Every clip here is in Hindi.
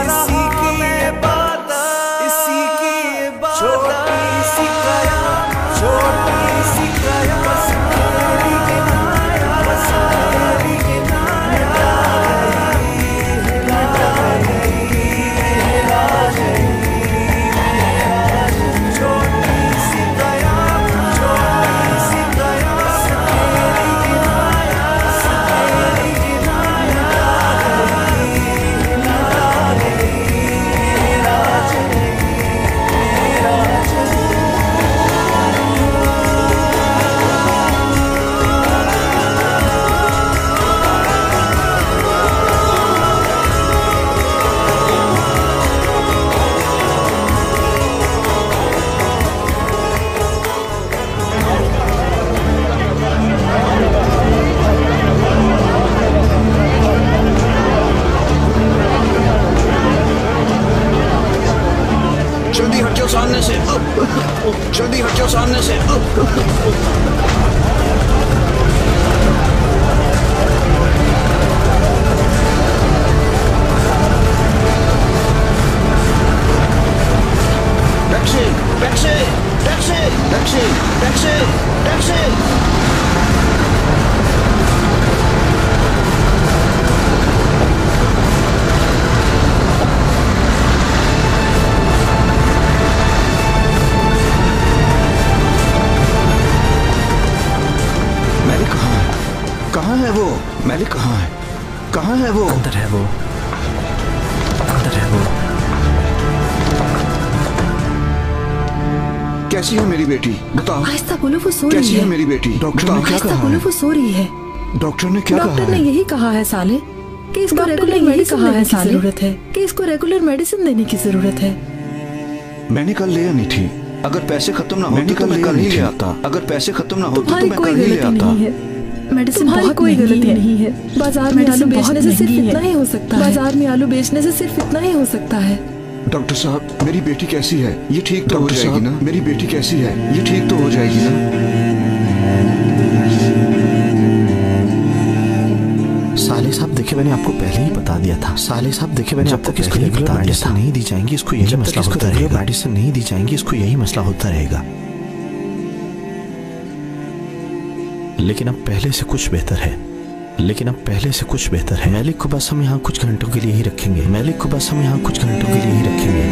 इसी की इबादत, इसी की इबादत, छोटी सी कयामत, छोटी सी कयामत, तेरी गिनाया, बस तेरी गिनाया, हिला गई, हिला गई, छोटी सी कयामत, छोटी सी कयामत, तेरी गिनाया, बस तेरी गिनाया, जल्दी हट जाओ सामने से, जल्दी हट जाओ सामने से। Taxi taxi taxi taxi taxi taxi. कहाँ है वो? मैलिक कहाँ है? कहाँ है वो? अंदर है वो, अंदर है वो। कैसी है मेरी बेटी? बताओ। आहिस्ता बोलो, वो सो रही है। कैसी है मेरी बेटी? डॉक्टर ने क्या कहा? आहिस्ता बोलो, वो सो रही है। डॉक्टर ने क्या कहा? डॉक्टर ने यही कहा है साले कि इसको रेगुलर मेडिसिन देने की जरूरत है, कि इसको रेगुलर मेडिसिन देने की जरूरत है। मैंने कल ले आनी थी। अगर पैसे खत्म ना होते तो मैं कल ही ले आता। अगर पैसे खत्म ना होते तो मैं कल ही ले आता। मेडिसिन बहुत कोई गलती नहीं है। बाजार में आलू बेचने से सिर्फ इतना ही हो सकता है। बाजार में आलू बेचने से सिर्फ इतना ही हो सकता है। डॉक्टर साहब, मेरी बेटी कैसी है? ये ठीक तो हो जाएगी ना? मेरी बेटी कैसी है? ये ठीक तो हो जाएगी ना? साले साहब देखिए, मैंने आपको पहले ही बता दिया था। साले साहब देखिए, मैंने आपको पहले ही बता दिया था। नहीं दी जाएंगी इसको यही मसला होता रहेगा। मेडिसिन नहीं दी जाएंगी इसको यही मसला होता रहेगा। लेकिन अब पहले से कुछ बेहतर है। लेकिन अब पहले से कुछ बेहतर है। मैलिक को बस हम यहाँ कुछ घंटों के लिए ही रखेंगे। मैलिक को बस हम यहाँ कुछ घंटों के लिए ही रखेंगे।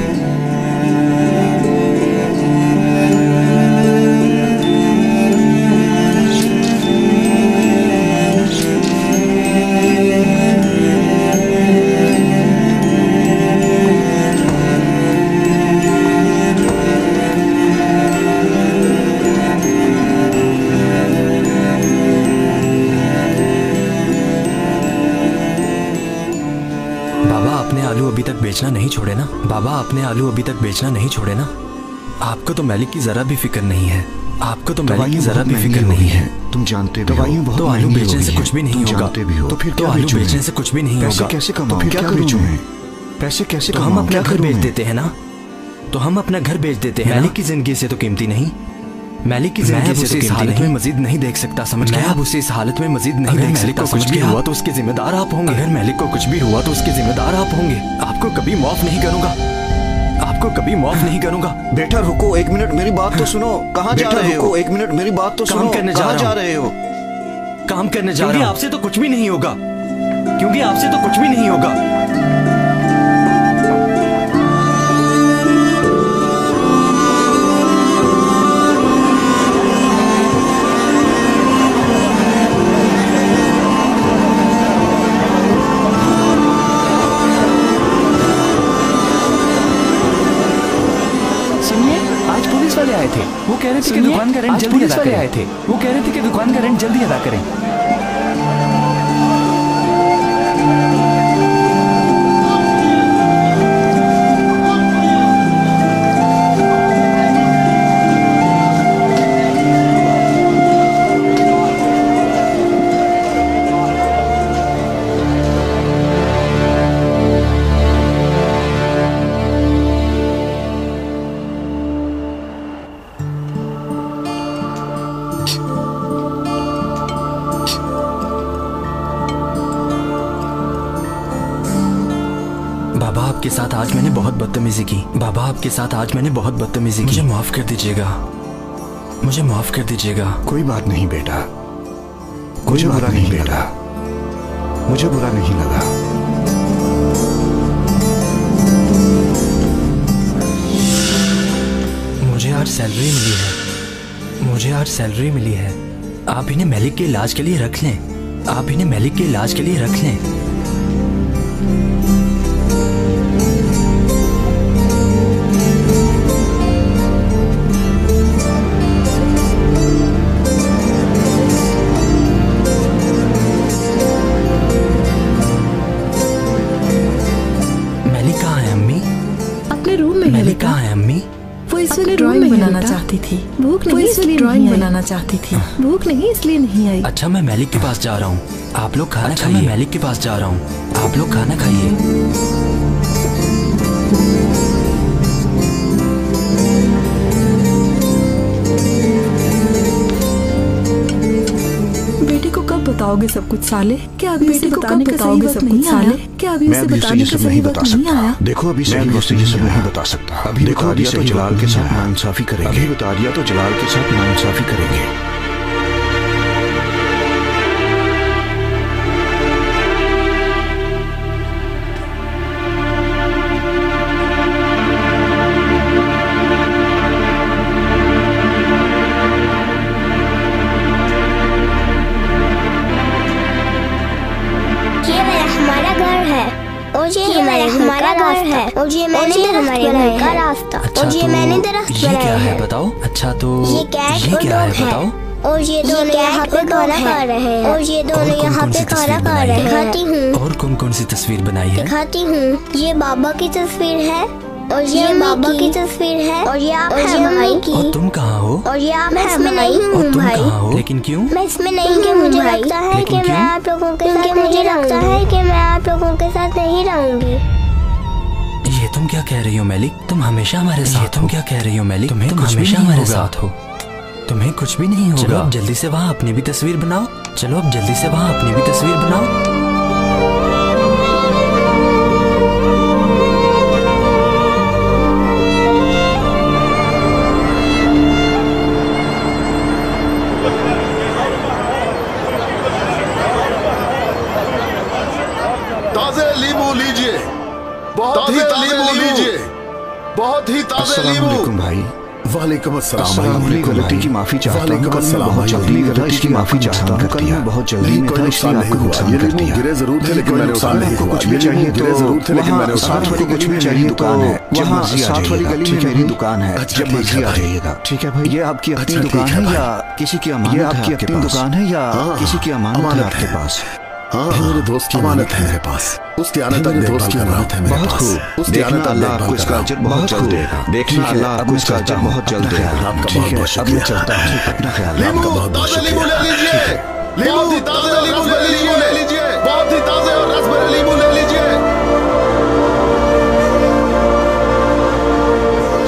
बेचना नहीं छोड़े ना बाबा, आपने आलू अभी तक बेचना नहीं छोड़े ना। आपको तो मैलिक की जरा भी फिक्र नहीं है। आपको तो मैलिक की जरा भी फिक्र नहीं है। तुम जानते भी हो। तो आलू बेचने से कुछ भी नहीं होगा। तो फिर क्या आलू बेचने से कुछ भी नहीं होगा। पैसे कैसे कमाऊं? फिर क्या बेचूं मैं? पैसे कैसे कमाऊं? हम अपना घर बेच देते हैं ना। तो हम अपना घर बेच देते हैं। मैलिक की जिंदगी से तो कीमती नहीं। मैलिक की जिंदगी से तो कीमती नहीं। मैं मजीद नहीं देख सकता, समझ गया? अब उसे इस हालत में मजीद नहीं देख सकता। कुछ भी हुआ तो उसके जिम्मेदार आप होंगे। अगर मैलिक को कुछ भी हुआ तो उसके जिम्मेदार आप होंगे। आपको कभी माफ नहीं करूंगा। आपको कभी माफ नहीं करूंगा। बेटा रुको एक मिनट, मेरी बात तो सुनो। कहाँ जा रहे हो? एक मिनट मेरी बात तो सुनो। कहाँ जा रहे हो? काम करने जा रहे हो। आपसे तो कुछ भी नहीं होगा, क्योंकि आपसे तो कुछ भी नहीं होगा। आए थे, वो कह रहे थे कि दुकान का रेंट जल्दी अदा करें। आए थे, वो कह रहे थे कि दुकान का रेंट जल्दी अदा करें। आपके साथ आज मैंने बहुत बदतमीजी की। बाबा आपके साथ आज मैंने बहुत बदतमीजी की। मुझे माफ कर दीजिएगा, मुझे माफ कर दीजिएगा। कोई बात नहीं बेटा, मुझे बुरा नहीं लगा, मुझे बुरा नहीं लगा। मुझे आज सैलरी मिली है, मुझे आज सैलरी मिली है। आप इन्हें मैलिक के इलाज के लिए रख लें, आप इन्हें मैलिक के इलाज के लिए रख लें। मैलिक कहाँ है अम्मी? अपने रूम में है मैलिक बेटा। कहाँ है अम्मी? वो इसलिए अपनी ड्राइंग ड्राइंग बनाना बनाना चाहती चाहती थी। भूख नहीं इसलिए ड्राइंग नहीं बनाना आई। चाहती थी। भूख नहीं इसलिए नहीं आई। अच्छा मैं मैलिक के पास जा रहा हूँ, आप लोग खाना खाइए। मैं मैलिक के पास जा रहा हूँ, आप लोग खाना खाइए। बेटे को कब बताओगे सब कुछ साले? क्या अभी बेटे उसे को बताने कब का बताओगे सही सब वक्त कुछ नहीं साले? आया? क्या अभी मैं उसे अभी उसे बताने ये का सब सही नहीं वक्त बता नहीं सकता। आया? देखो अभी सही वक्त ये सब नहीं बता सकता। अभी बता दिया तो जलाल के साथ नाइंसाफी करेंगे। अभी बता दिया तो जलाल के साथ नाइंसाफी करेंगे। हमारा घर है और ये हमारा घर है और ये मैंने हमारे घर का रास्ता और ये मैंने दरख्त ये बनाया क्या है है। बताओ? अच्छा तो ये कैट और क्या डॉग है बताओ? और ये दोनों यहाँ पे खाना खा रहे हैं और ये दोनों यहाँ पे खाना खा रहे हैं। दिखाती हूँ, और कौन कौन सी तस्वीर बनाई है? दिखाती हूँ। ये बाबा की तस्वीर है और ये बाबा की तस्वीर है और ये आप है भाई की और तुम कहाँ हो? और ये आप है मैं नहीं और हूँ तुम भाई। कहाँ हो? लेकिन क्यों? मैं इसमें नहीं कि मुझे लगता है कि मैं आप लोगों के साथ मुझे लगता है कि मैं आप लोगों के साथ नहीं रहूंगी। ये तुम क्या कह रही हो मैलिक? तुम हमेशा हमारे साथ। तुम क्या कह रही हो मैलिक? तुम हमेशा हमारे साथ हो, तुम्हें कुछ भी नहीं होगा। चलो अब जल्दी से वहाँ अपनी भी तस्वीर बनाओ। चलो अब जल्दी से वहाँ अपनी भी तस्वीर बनाओ। ताजे नींबू लीजिए, बहुत ही ताजे नींबू लीजिए, बहुत ही ताजे अस्सलाम नींबू। वालेकुम भाई। वालेकुम अस्सलाम। अपनी गलती की माफी चाहता हूँ। वालेकुम कल मैं अस्सलाम। बहुत जल्दी गलती की माफी चाहता हूँ। कल मैं बहुत जल्दी में था इसलिए आपको नुकसान कर दिया। गिरे जरूर थे लेकिन मैंने उठा लिया। आपको कुछ भी चाहिए तो जरूर थे लेकिन मैंने वहाँ उठा साथ वाली लिया। गली में मेरी दुकान है। वहाँ साथ वाली गली में मेरी दुकान है। जब मर्जी आ जाइएगा। ठीक है भाई। ये आपकी अपनी दुकान है या किसी की अमानत है? ये आपकी अपनी दुकान है या किसी की अमानत है आपके पास? हाँ, मेरे दोस्त की अमानत है मेरे पास। उसकी आनत मेरे दोस्त की अमानत है मेरे बहुत पास। खूब। उसकी देखना आनत अल्लाह आपको इसका अजर बहुत जल्द देगा। देखना अल्लाह आपको इसका अजर बहुत जल्द देगा। आपका ठीक है, बहुत अब मैं चलता हूँ। अपना ख्याल रखना। नींबू, ताजे नींबू ले लीजिए। बहुत ही ताजे नींबू ले लीजिए। बहुत ही ताजे और रसभरे नींबू ले लीजिए।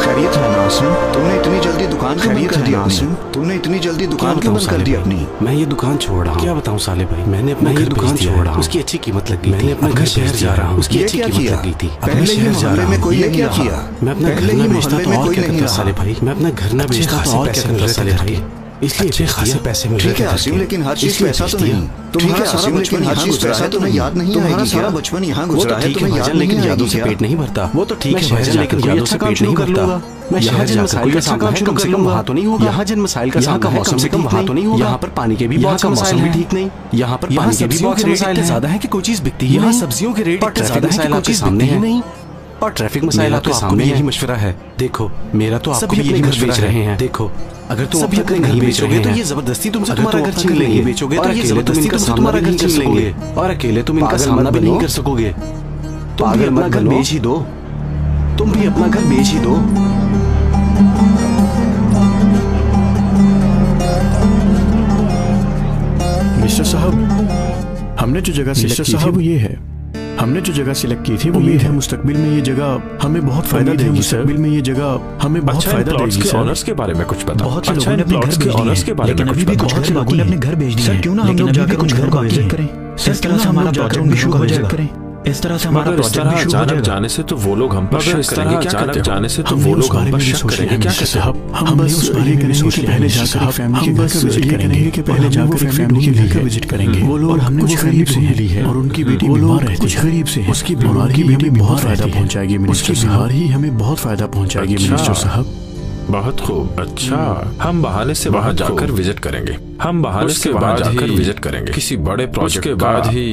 खैरियत है नासिम? तुमने इतनी जल्दी दुकान क्यों बंद कर दी नासिम? तुमने इतनी जल्दी दुकान क्यों बंद कर दी अपनी? मैं ये दुकान छोड़ रहा हूँ। क्या बताऊँ साले भाई, मैंने अपना घर दुकान छोड़ रहा हूँ। उसकी अच्छी कीमत लग गई। मैंने अपना घर शहर जा रहा हूँ। उसकी अच्छी कीमत लग गई थी। पहले ही मोहल्ले में कोई नहीं क्या रहा। किया? मैं अपना घर ना बेचता तो और क्या करता साले भाई? मैं अपना घर ना बेचता तो और क्या करता साले भाई? इसलिए अच्छे खासे पैसे मिल रहे थे। ठीक है आसिम, लेकिन हर चीज पैसा तो नहीं। तुम्हारा सारा बचपन हर चीज पैसा तुम्हें याद नहीं आएगी। तुम्हारा सारा बचपन यहाँ गुजरा है, तुम्हें याद नहीं लेकिन यादों से आएगी पेट नहीं भरता। वो तो ठीक है शहर भाईजान, लेकिन यादों से पेट नहीं भरता। मैं यहाँ शहर जिन जाकर मसाइल कोई का काम सामना है, कम से कम वहाँ तो नहीं होगा। यहाँ जिन मसाइल का सामना है, कम से कम वहाँ तो नहीं होगा। यहाँ पर पानी के भी बहुत मसाइल हैं। ठीक नहीं, यहाँ पर पानी के भी बहुत मसाइल ज्यादा है कि कोई चीज बिकती है। यहाँ सब्जियों के रेट इतने ज्यादा है कि कोई चीज सामने है नहीं। और ट्रैफिक मसाइल आपके सामने यही मशवरा है। देखो मेरा तो आपको भी यही मशवरा रहे हैं। देखो अगर तुम अपना घर नहीं बेचोगे तो ये जबरदस्ती तुमसे तुम्हारा घर छीन लेंगे। बेचोगे तो ये जबरदस्ती तुमसे तुम्हारा घर छीन लेंगे और अकेले तुम इनका सामना भी नहीं कर सकोगे। तुम भी अपना घर बेच ही दो। तुम भी अपना घर बेच ही दो। मिस्टर साहब, हमने जो जगह सिलेक्ट की थी वो ये है। हमने जो जगह सिलेक्ट की थी वो ये है। मुस्तकबिल में ये जगह हमें बहुत फायदा देगी। मुस्तकबिल में ये जगह हमें बहुत फायदा देगी। सर ऑनर्स के बारे में कुछ पता? बहुत से लोगों ने अपने घर बेच ऑनर्स के बारे में अभी भी कुछ घर लोगों ने अपने घर बेच दिए। सर क्यों ना हम लोग जाकर कुछ घर का विजिट करें? सर क्यों ना हमारा बैकग्राउंड इशू का विजिट करें? इस तरह से हमारा प्रोजेक्ट भी शुरू हो जाएगा। जाने से तो वो लोग हम पर शक करेंगे। क्या अचानक जाने से तो वो लोग हम पर शक करेंगे। क्या कहते हो? हम बस उस बारे में सोच पहले जाकर फैमिली के घर का विजिट करेंगे कि पहले जाकर फैमिली के घर का विजिट करेंगे। वो लोग हमने कुछ गरीब से ली है और उनकी बेटी बीमार रहती है। कुछ गरीब से है, उसकी बीमारी भी हमें बहुत फायदा पहुंचाएगी मिनिस्टर साहब। उसकी बीमारी हमें बहुत फायदा पहुंचाएगी मिनिस्टर साहब। बहुत खूब। अच्छा, हम बहाने से वहां जाकर विजिट करेंगे। हम बहाने से वहां जाकर विजिट करेंगे। किसी बड़े प्रोजेक्ट के बाद ही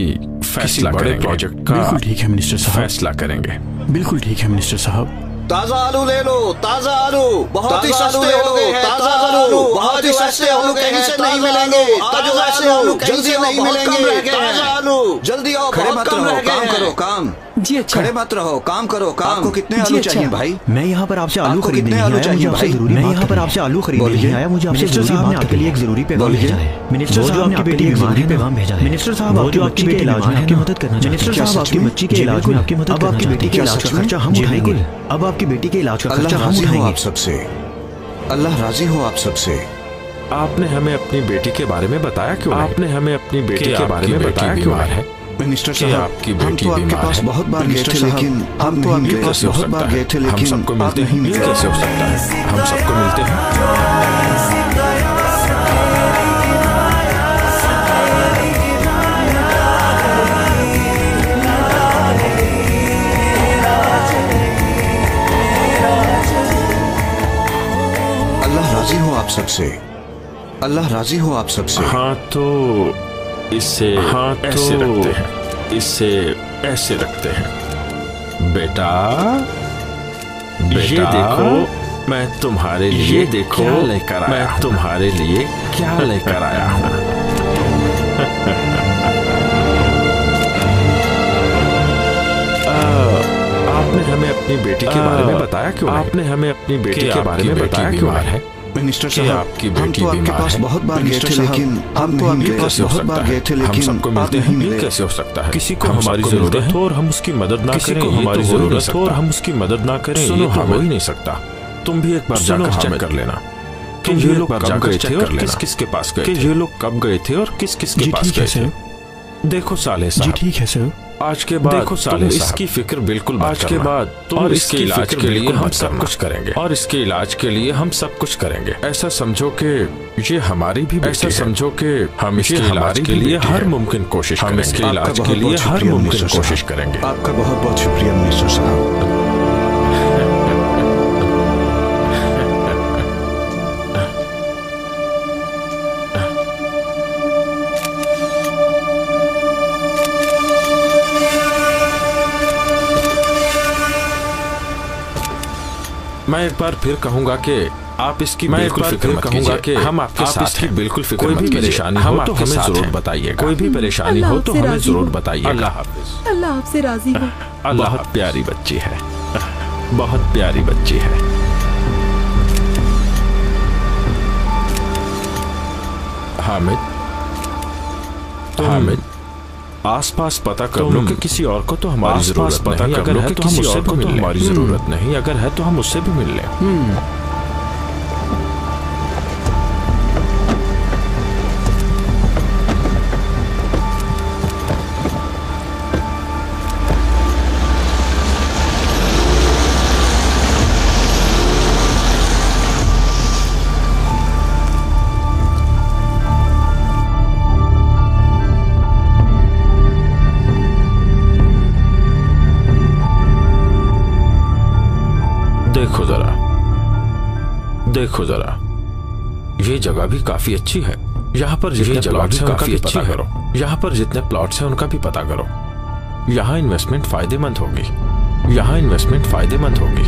फैसला करेंगे। प्रोजेक्ट का बिल्कुल ठीक है मिनिस्टर साहब। फैसला करेंगे। बिल्कुल ठीक है मिनिस्टर साहब। ताजा आलू ले लो, ताजा आलू बहुत ही सस्ते हो गए हैं। ताजा आलू बहुत ही सस्ते आलू कहीं से नहीं मिलेंगे। ताजा आलू कहीं से नहीं मिलेंगे। ताजा आलू जल्दी आओ, खड़े मत रहो, काम करो काम। जी अच्छा, खड़े मत रहो, काम करो काम। आपको कितने आलू चाहिए भाई? मैं यहाँ पर आपसे आलू खरीदने कितने आलू चाहिए भाई? मैं यहाँ पर आपसे आलू खरीदने नहीं आया। मुझे आपसे जरूरी बात के लिए एक जरूरी पैगाम भेजा है। मिनिस्टर साहब ने आपकी बेटी बीमार है, पैगाम भेजा है। मिनिस्टर साहब आपकी बच्ची के इलाज में आपकी मदद करना चाहते हैं। मिनिस्टर साहब आपकी बच्ची के इलाज में आपकी मदद करना चाहते हैं। अब आपकी बेटी के इलाज का खर्चा हम उठाएंगे। अब आपकी बेटी के इलाज का खर्चा हम उठाएंगे। आप सबसे अल्लाह राजी हो आप सबसे। आपने हमें अपनी बेटी के बारे में बताया क्यों? आपने हमें अपनी बेटी के बारे में बताया क्यों है? मिनिस्टर साहब, आपकी हम बेटी तो आपके पास बहुत बार गए थे, लेकिन हम तो आपके पास बहुत बार गए थे, लेकिन हम सबको मिलते हैं। ये कैसे हो सकता है? हम सबको मिलते हैं। अल्लाह राजी हो आप सबसे। अल्लाह राजी हो आप सबसे। हाँ तो इससे ऐसे रखते हैं, इससे ऐसे रखते हैं। बेटा ये देखो मैं तुम्हारे लिए, ये देखो मैं तुम्हारे लिए क्या लेकर आया हूँ। आपने हमें अपनी बेटी के बारे में बताया क्यों? आपने हमें अपनी बेटी के बारे में बताया क्यों है? मिनिस्टर साहब, आपकी हम बेटी तो आपके बीमार पास है। बहुत बार गए थे, लेकिन हम तो आपके पास बहुत बार गए थे, लेकिन हम सबको मिलते हैं। ये कैसे हो सकता है? किसी को हमारी जरूरत हो और हम उसकी मदद ना करें। हमारी जरूरत हो और हम उसकी मदद ना करें, ये तो हो ही नहीं सकता। तुम भी एक बार जाकर चेक कर लेना कि ये लोग कब गए थे और किस किस के पास गए थे। ये लोग कब गए थे और किस किस के पास गए थे। देखो साले साहब, जी ठीक है सर। आज के बाद देखो साले साहब, इसकी फिक्र बिल्कुल आज के बाद तुम इसके इलाज के लिए हम सब कुछ करेंगे। और इसके इलाज के लिए हम सब कुछ करेंगे। ऐसा समझो कि ये हमारी भी बेटी है। ऐसा समझो कि हम इसके इलाज के लिए हर मुमकिन कोशिश करेंगे। हम इसके इलाज के लिए हर मुमकिन कोशिश करेंगे। आपका बहुत बहुत शुक्रिया मिनिस्टर साहब। मैं एक बार फिर कहूंगा कि आप इसकी बिल्कुल फिक्र मत कहूंगा कि हम आपके साथ हैं। बिल्कुल फिक्र मत कीजिए। परेशानी हो तो हमें जरूर बताइएगा। कोई भी परेशानी हो तो हमें जरूर बताइएगा। अल्लाह हाफिज। अल्लाह आपसे राजी हो। अल्लाह बहुत प्यारी बच्ची है, बहुत प्यारी बच्ची है। हामिद, हामिद आसपास पता कर लो कि किसी और को तो हमारी जरूरत नहीं। अगर है तो हम उससे भी मिल लें। हमारी जरूरत नहीं, अगर है तो हम उससे भी मिल लें। देखो जरा, ये जगह भी काफी अच्छी है। यहाँ पर जितने प्लॉट्स हैं उनका भी पता करो। यहाँ पर जितने प्लॉट्स हैं उनका भी पता करो। यहाँ इन्वेस्टमेंट फायदेमंद होगी। यहाँ इन्वेस्टमेंट फायदेमंद होगी।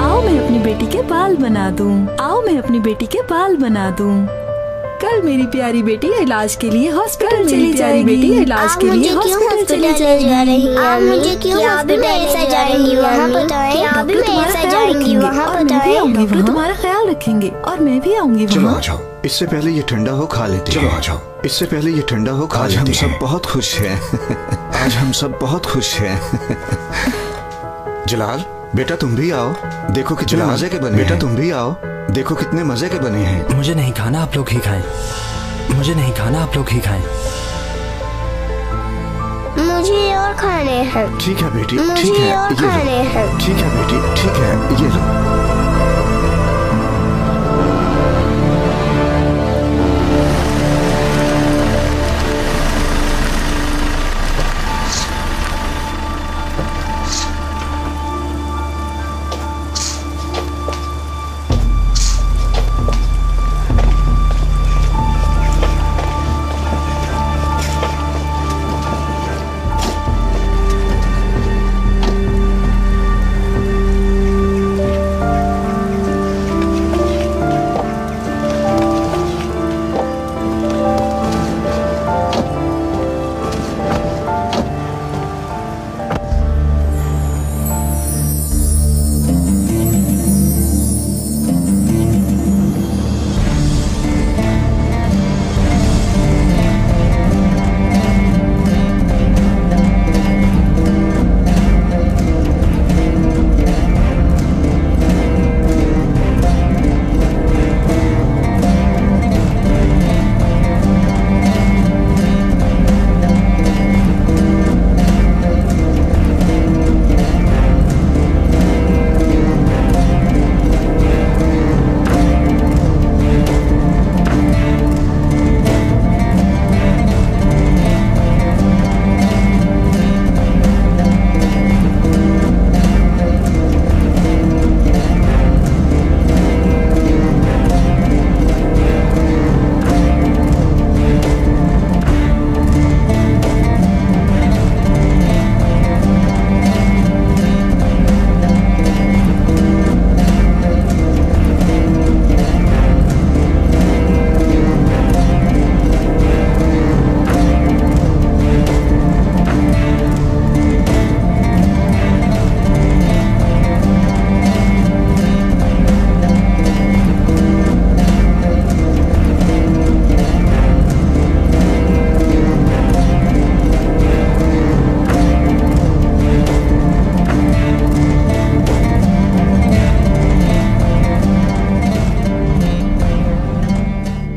आओ मैं अपनी बेटी के बाल बना दूं। आओ मैं अपनी बेटी के बाल बना दूं। कल मेरी प्यारी बेटी इलाज के लिए हॉस्पिटल चली जाएगी। बेटी इलाज के लिए हॉस्पिटल चली जाएगी। आप मुझे क्यों हॉस्पिटल जाएंगी? वहाँ बताएं। आप भी मेरे साथ जाएंगी वहाँ बताएं। तुम्हारा ख्याल रखेंगे और मैं भी आऊंगी वहाँ। आ जाओ, इससे पहले ये ठंडा हो खा लेते हैं। चलो आ जाओ, इससे पहले ये ठंडा हो खा लेते हैं। आज हम सब बहुत खुश हैं। आज हम सब बहुत खुश हैं। जलाल बेटा तुम भी आओ। देखो कि जनाजे के बने। बेटा तुम भी आओ। देखो कितने मजे के बने हैं। मुझे नहीं खाना, आप लोग ही खाएं। मुझे नहीं खाना, आप लोग ही खाएं। मुझे और खाने हैं। ठीक है बेटी, ठीक मुझे है, और ये लो। खाने हैं। ठीक है बेटी, ठीक है, ये लो।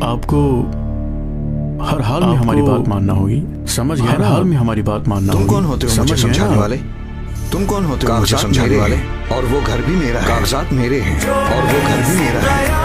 आपको हर हाल में हमारी बात मानना होगी। समझ गए? हर हाल में हमारी बात मानना होगी। तुम कौन होते हो मुझे समझाने वाले? तुम कौन होते हो मुझे समझाने वाले? और वो घर भी मेरा है, कागजात मेरे हैं, और वो घर भी मेरा है।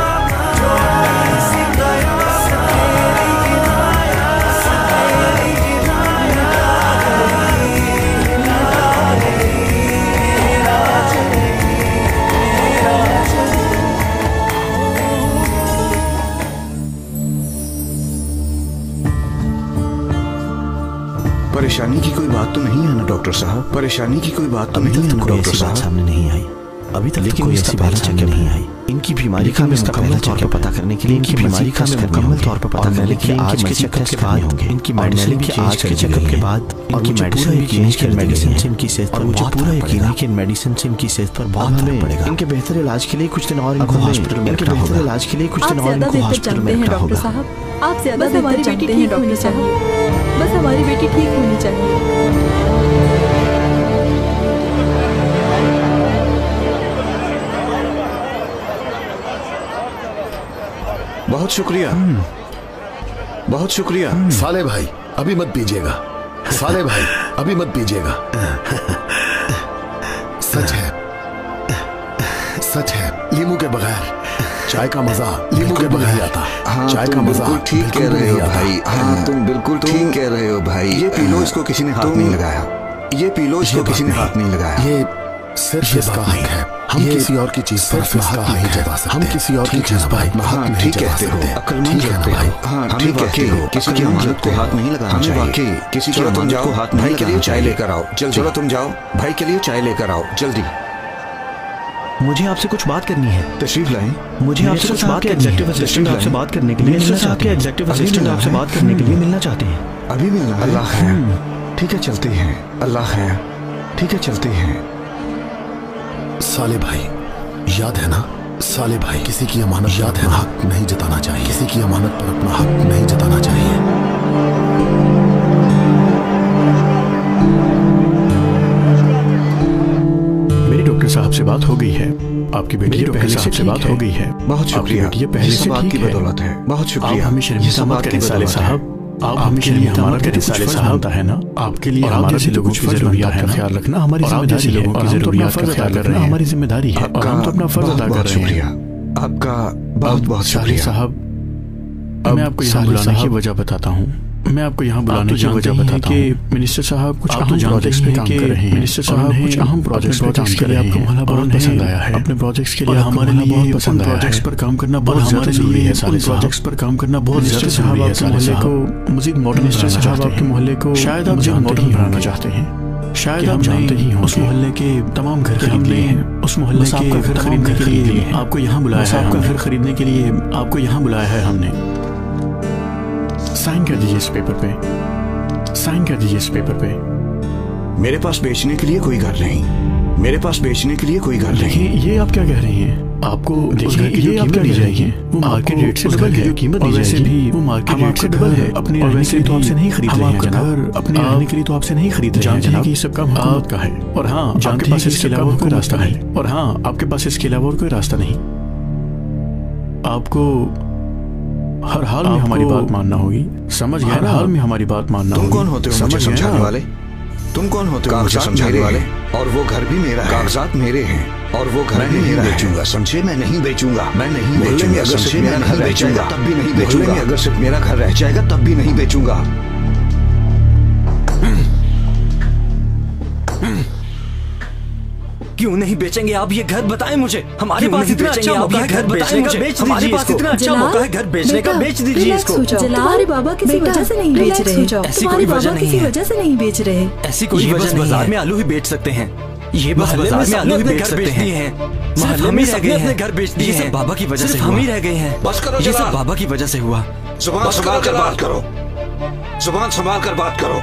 परेशानी की कोई बात तो नहीं है ना डॉक्टर साहब? परेशानी की कोई बात तो नहीं है ना डॉक्टर साहब? सामने नहीं आई अभी तक, लेकिन कोई ऐसी बात सामने नहीं आई। इनकी बीमारी का मैं मुकम्मल तौर पर पता करने के लिए, इनकी बीमारी का मैं मुकम्मल तौर पर पता करने के लिए आज के चेकअप के बाद होंगे, इनकी मेडिसिन के आज के चेकअप के बाद इनकी मेडिसिन भी चेंज कर मेडिसिन से इनकी सेहत पर मुझे पूरा यकीन है कि इन मेडिसिन से इनकी सेहत पर बहुत फर्क पड़ेगा। इनके बेहतर इलाज के लिए कुछ दिन और इनको हॉस्पिटल में रखना होगा। इलाज के लिए कुछ दिन और इनको हॉस्पिटल में रखना होगा। आप ज्यादा हमारी बेटी ठीक होनी चाहिए। बस हमारी बेटी ठीक होनी चाहिए। बहुत शुक्रिया, बहुत शुक्रिया। साले भाई अभी मत पीजिएगा, साले भाई अभी मत पीजिएगा। सच है, सच है, लीमू के बगैर चाय का मजा लीमू के बगैर आता। हाँ, चाय का मजा ठीक कह रहे हो भाई। हाँ, तुम बिल्कुल ठीक कह रहे हो भाई। ये पी लो, इसको किसी ने हाथ नहीं लगाया। ये पी लो, इसको किसी ने हाथ नहीं लगाया। ये सिर्फ इसका हक है। हम किसी और की चीज पर अपना हक नहीं जता सकते। हम किसी और की चीज पर अपना हक नहीं जता सकते। अक्लमंद लगते हो। हाँ, ठीक कहते हो। किसी की अमानत को हाथ नहीं लगाना चाहिए। वाकई किसी की अमानत को हाथ नहीं। भाई के लिए चाय लेकर आओ जल्दी। चलो तुम जाओ, भाई के लिए चाय लेकर आओ जल्दी। मुझे आपसे कुछ बात करनी है। तशरीफ लाएं। मुझे आपसे कुछ बात करनी है। असिस्टेंट आपसे बात करने के लिए मिलना चाहते हैं। एग्जीक्यूटिव असिस्टेंट आपसे बात करने के लिए मिलना चाहते हैं। अभी मिलना? अल्लाह है। ठीक है चलते हैं। अल्लाह है। ठीक है चलते हैं। साले भाई याद है ना, साले भाई किसी की अमानत याद है ना, हक नहीं जताना चाहिए। किसी की अमानत पर अपना हक नहीं जताना चाहिए। मेरी डॉक्टर साहब से बात हो गई है। आपकी बेटी ये पहले से बात हो गई है। बहुत शुक्रिया। ये पहले से आपकी बदौलत है। बहुत शुक्रिया। हमें शर्मिंदा मत करें साले साहब। आप हमेशा शर्मिंदा मत करें साले साहब, है ना? आपके लिए हमारे से लोगों की जरूरियात का ख्याल रखना हमारी जिम्मेदारी है। लोगों की जरूरियात का ख्याल रखना हमारी जिम्मेदारी है और हम तो अपना फर्ज अदा कर रहे हैं। आपका बहुत बहुत शुक्रिया साहब। मैं आपको यहाँ बुलाने की वजह बताता हूँ। मैं आपको यहाँ बुलाने की वजह बताता हूँ कि मिनिस्टर साहब कुछ अहम प्रोजेक्ट्स पे काम कर रहे हैं। मिनिस्टर साहब कुछ अहम प्रोजेक्ट्स पे काम कर रहे हैं। आपको हमारा बहुत पसंद आया है। अपने प्रोजेक्ट्स के लिए हमारे लिए बहुत पसंद आया है। प्रोजेक्ट्स पर काम करना बहुत ज्यादा जरूरी है साले साहब। प्रोजेक्ट्स पर काम करना बहुत ज्यादा जरूरी है साले साहब। मजीद मॉडर्न मिनिस्टर साहब आपके मोहल्ले को शायद आप मॉडर्न बनाना चाहते हैं। शायद आप जानते ही उस मोहल्ले के तमाम घर खरीद लिए हैं। उस मोहल्ले के घर खरीदने के लिए आपको यहाँ बुलाया है। आपका घर खरीदने के लिए आपको यहाँ बुलाया है हमने। साइन कर दीजिए इस पेपर पे। साइन कर दीजिए इस पेपर पे। मेरे पास बेचने के लिए कोई घर नहीं। मेरे पास बेचने के लिए कोई घर नहीं। देखिए ये आप क्या कह रहे हैं? आपको देखिए ये आप क्या कह रहे हैं? वो मार्केट रेट से डबल है। कीमत दी जाएगी भी वो मार्केट रेट से डबल है। अपने रहने के लिए तो आपसे नहीं खरीद रहे हैं जनाब। अपने रहने के लिए तो आपसे नहीं खरीद रहे हैं जनाब। ये सब काम हुकूमत का है। और हाँ, आपके पास इसके अलावा कोई रास्ता है। और हाँ, आपके पास इसके अलावा और कोई रास्ता नहीं। आपको हर हाल में हमारी बात मानना होगी। समझ गए? हर हाल में हमारी बात मानना होगी। तुम कौन होते हो मुझे समझाने वाले? तुम कौन होते हो मुझे समझाने वाले? और वो घर भी मेरा है। कागजात मेरे हैं और वो घर भी मेरा बेचूंगा। समझे? मैं नहीं बेचूंगा। मैं नहीं बेचूंगा। अगर सिर्फ मेरा घर रह जाएगा तब भी नहीं बेचूंगा। अगर सिर्फ मेरा घर रह जाएगा तब भी नहीं बेचूंगा। क्यों नहीं बेचेंगे आप ये घर? बताएं मुझे। हमारे पास इतना अच्छा मौका है घर बेचने का, बेच दीजिए। हमारे पास इतना अच्छा मौका है घर बेचने का, बेच दीजिए इसको। तुम्हारे बाबा किसी वजह से नहीं बेच रहे। ऐसी कोई वजह नहीं किसी है। वजह से नहीं बेच रहे। ऐसी कोई वजह नहीं। बाजार में आलू ही बेच सकते हैं। ये बस बाजार में आलू ही बेच सकते हैं। मोहल्ले में सब अपने घर बेच दिए हैं। बाबा की वजह से हम ही रह गए हैं। बस करो। ये सब बाबा की वजह से हुआ। जुबान संभाल कर बात करो। जुबान संभाल कर बात करो।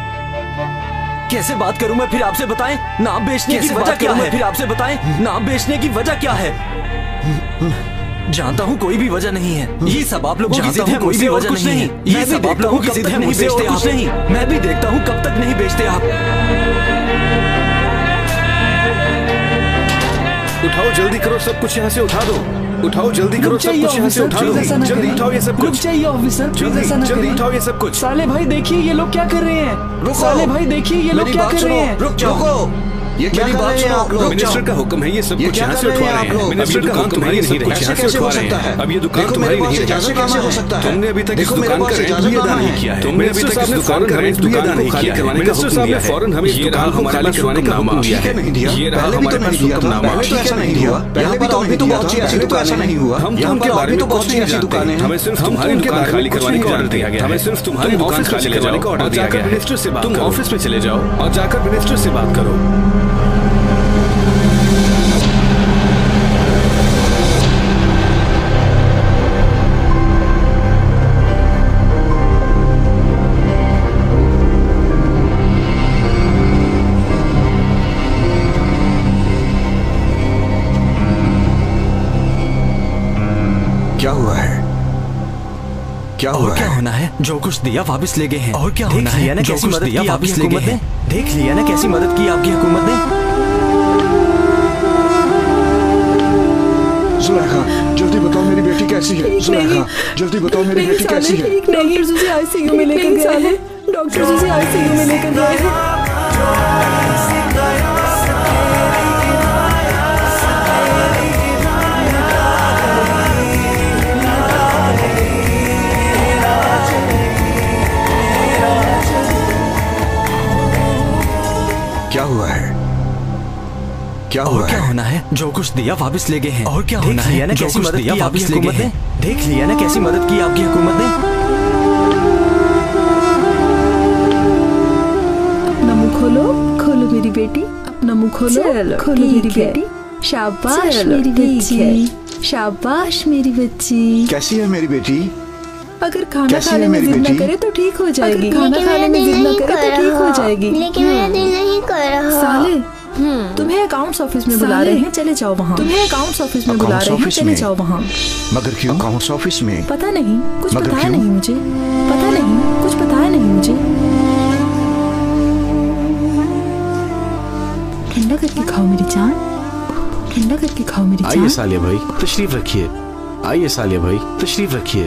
कैसे बात करूं मैं? फिर आपसे बताएं। नाम बेचने की वजह क्या है? फिर आपसे बताएं नाम बेचने की वजह क्या है? जानता हूं कोई भी वजह नहीं है। ये सब आप लोगों की जिद है, कोई भी वजह नहीं है। ये सब आप लोगों की जिद है, नहीं बेचते आप। नहीं, मैं भी देखता हूं कब तक नहीं बेचते आप। उठाओ, जल्दी करो, सब कुछ यहाँ से उठा दो। उठाओ, जल्दी करो, सब कुछ यहाँ से उठा दो। जल्दी उठाओ ये सब कुछ। चाहिए ऑफिसर, जल्दी उठाओ ये सब कुछ। साले भाई देखिए ये लोग क्या कर रहे हैं। साले भाई देखिए ये लोग क्या कर रहे हैं। रुक जाओ। ये क्या मेरी बात सुनो। मिनिस्टर का हुक्म है, ये सब कुछ यहाँ से उठवा रहे हैं। मिनिस्टर का हुक्म है, ये सब कुछ यहाँ से उठवा रहे हैं। अब ये दुकान तुम्हारी नहीं है। कैसे हो सकता है? तुमने अभी तक इस दुकान का रेंट भी अदा नहीं किया है। तुमने अभी तक इस दुकान का रेंट भी अदा नहीं किया है। मिनिस्टर साहब ने फौरन हमें इस दुकान को खाली करवाने का हुक्म दिया है। ये रहा हमारे पास हुक्मनामा। पहले तो ऐसा नहीं दिया। पहले भी तो बहुत सी ऐसी दुकान ऐसा नहीं हुआ। हम तो उनके बारे में कुछ नहीं जानते। हमें सिर्फ तुम्हारी दुकान खाली करवाने का ऑर्डर दिया गया। हमें सिर्फ तुम्हारी दुकान खाली करवाने का ऑर्डर दिया गया। मिनिस्टर से बात, तुम ऑफिस में चले जाओ और जाकर मिनिस्टर से बात करो। क्या हुआ है? क्या हुआ और क्या है? होना है? जो कुछ दिया वापस ले गए हैं। और क्या होना है? ना कैसी मदद की आपकी हुकूमत ने। देख लिया ना कैसी मदद की आपकी हुकूमत ने। जुलेखा, जल्दी बताओ मेरी बेटी कैसी है? जुलेखा, जल्दी बताओ मेरी बेटी कैसी है? डॉक्टर जी आईसीयू में लेकर गए। डॉक्टर जी आईसीयू में लेकर गए। क्या हुआ है? क्या हुआ और क्या है? होना है? जो कुछ दिया वापस ले गए हैं। और क्या होना है? ना कैसी मदद की आपकी हुकूमत ने। देख लिया ना कैसी मदद की आपकी हुकूमत ने। अपना मुंह खोलो, खोलो मेरी बेटी। अपना मुंह खोलो, खोलो मेरी बेटी। शाबाश मेरी बच्ची, शाबाश मेरी बच्ची। कैसी है मेरी बेटी? अगर खाना खाने में जिद न करे तो ठीक हो जाएगी। खाना खाने में जिद न करे तो ठीक हो जाएगी। लेकिन मेरा दिल नहीं कर रहा। साले, तुम्हें अकाउंट्स ऑफिस में बुला रहे हैं, चले जाओ वहाँ। तुम्हें अकाउंट्स ऑफिस में बुला रहे हैं, चले जाओ वहाँ। मगर क्यों? अकाउंट्स ऑफिस में? पता नहीं, कुछ बताया नहीं मुझे। पता नहीं, कुछ बताया नहीं मुझे। ठंडा करके खाओ मेरी जान, ठंडा करके खाओ मेरी आइए सालिया भाई, तशरीफ रखिए। आइए सालिया भाई, तशरीफ रखिए।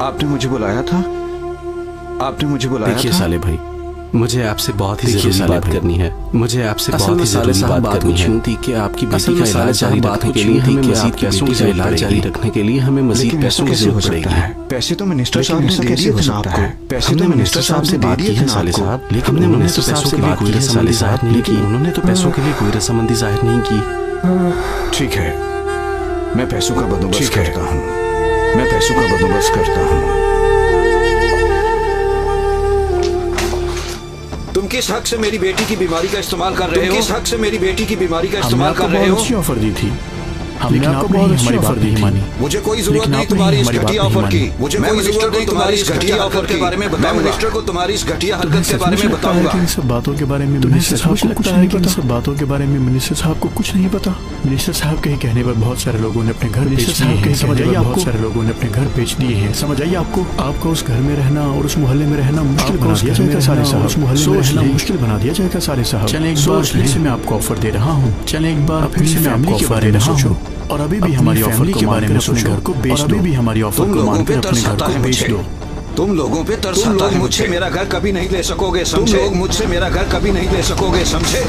आपने मुझे बुलाया था? आपने मुझे बुलाया था? देखिए साले भाई, मुझे आपसे बहुत ही जरूरी बात करनी है। मुझे आपसे बहुत ही जरूरी बात करनी है थी कि आपकी बेटी का इलाज जारी रखने के लिए हमें मजीद पैसों का इलाज जारी रखने के लिए हमें मजीद पैसों की जरूरत पड़ेगी। पैसे तो मिनिस्टर साहब ने दे दिए थे आपको। पैसे तो मिनिस्टर साहब से दे दिए थे साले साहब, लेकिन हमने मिनिस्टर साहब से बात की साले साहब, लेकिन उन्होंने तो पैसों के लिए कोई रजामंदी जाहिर नहीं की। ठीक है, मैं पैसों का बंदोबस्त करता हूँ। मैं पैसों का बंदोबस्त करता हूँ। तुम किस हक से मेरी बेटी की बीमारी का इस्तेमाल कर रहे हो? किस हक से मेरी बेटी की बीमारी का इस्तेमाल कर रहे हो? अच्छी ऑफर दी थी, हमने आपको बहुत अच्छी ऑफर दी मानी। मुझे कोई जरूरत नहीं तुम्हारी इस घटिया ऑफर की। मुझे कोई जरूरत नहीं तुम्हारी इस घटिया ऑफर के बारे में। मैं मिनिस्टर को तुम्हारी इस घटिया हरकत के बारे में बताऊंगा। इन सब बातों के बारे में मिनिस्टर साहब को कुछ नहीं पता। सब बातों के बारे में मिनिस्टर साहब को कुछ नहीं पता। मिनिस्टर साहब के कहने पर बहुत सारे लोगों ने अपने घर बेच दिए हैं। समझ आइए, बहुत सारे लोगों ने अपने घर बेच दिए हैं। समझ आइए आपको? आपका उस घर में रहना और उस मोहल्ले में रहना मुश्किल बना दिया जाएगा सारे साहब। उस मोहल्ले में रहना मुश्किल बना दिया जाएगा सारे साहब। चलें एक बार फिर से मैं आपको ऑफर दे रहा हूँ। चलें एक बार फिर से मैं आपको ऑफर दे रहा हूँ। और अभी भी हमारी ऑफर के बारे में अपने घर को बेच दो। अभी भी हमारी ऑफर को मानकर अपने घर को बेच दो। तुम लोगों पे तरस आता है। मुझसे मेरा घर कभी नहीं ले सकोगे, समझे? तुम लोग मुझसे मेरा घर कभी नहीं ले सकोगे, समझे?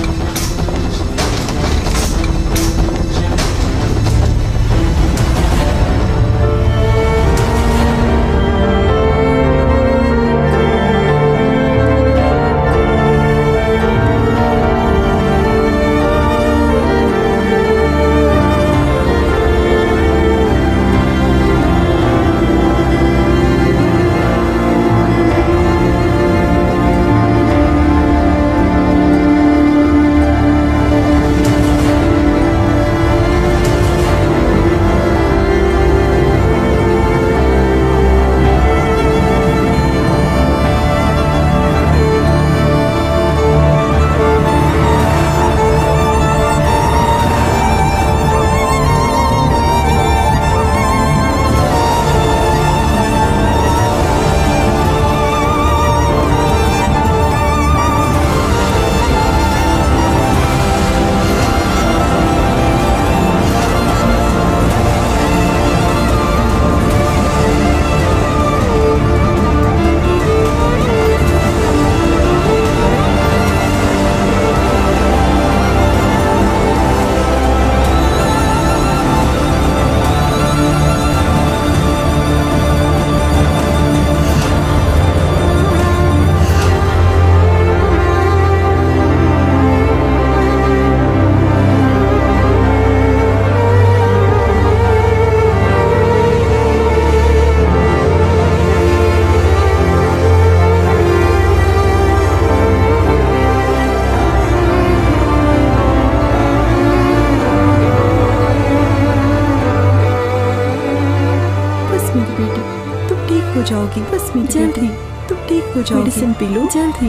जाओगी, बस जल्द ही तुम ठीक हो जाओगी। मेडिसिन पी लो जल्द ही।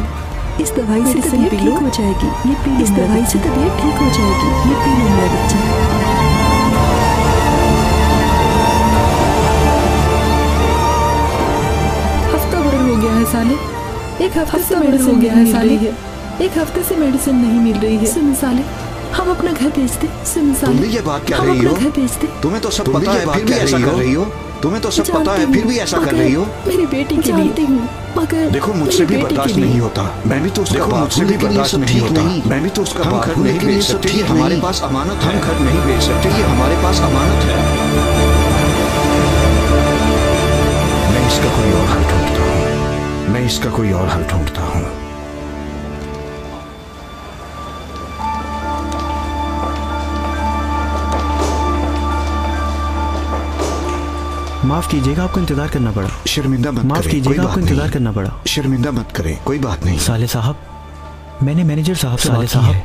इस दवाई से तबीयत ठीक हो जाएगी। ये पी लो। इस दवाई से तबीयत ठीक हो जाएगी। ये पी लो मेरा बच्चा। हफ्ता भर हो गया है साले। एक हफ्ते से मेडिसिन हो गया है साले। एक हफ्ते से मेडिसिन नहीं मिल रही है। सुन साले, हम अपना घर बेच दे। सुन साले, तुम भी ये बात कह रही हो? घर बेच दे। तुम्हें तो सब पता है, फिर भी ऐसा कर रही हो। तुम्हें तो सब पता है, फिर भी ऐसा कर रही हो। मेरी बेटी के लिए मगर देखो, मुझसे भी बर्दाश्त नहीं होता। मैं भी तो उसका मुझसे भी बर्दाश्त नहीं होता। मैं भी तो उसका हम घर नहीं बेच सकते। ये हमारे पास अमानत है। हम घर नहीं बेच सकते। ये हमारे पास अमानत है। मैं इसका कोई और हल ढूंढता हूँ। मैं इसका कोई और हल ढूंढता हूँ। माफ कीजिएगा, आपको इंतजार करना पड़ा। शर्मिंदा मत माफ कीजिएगा, आपको इंतजार करना पड़ा। शर्मिंदा मत करें, कोई बात नहीं। साले साहब, मैंने मैनेजर साहब से बात की है।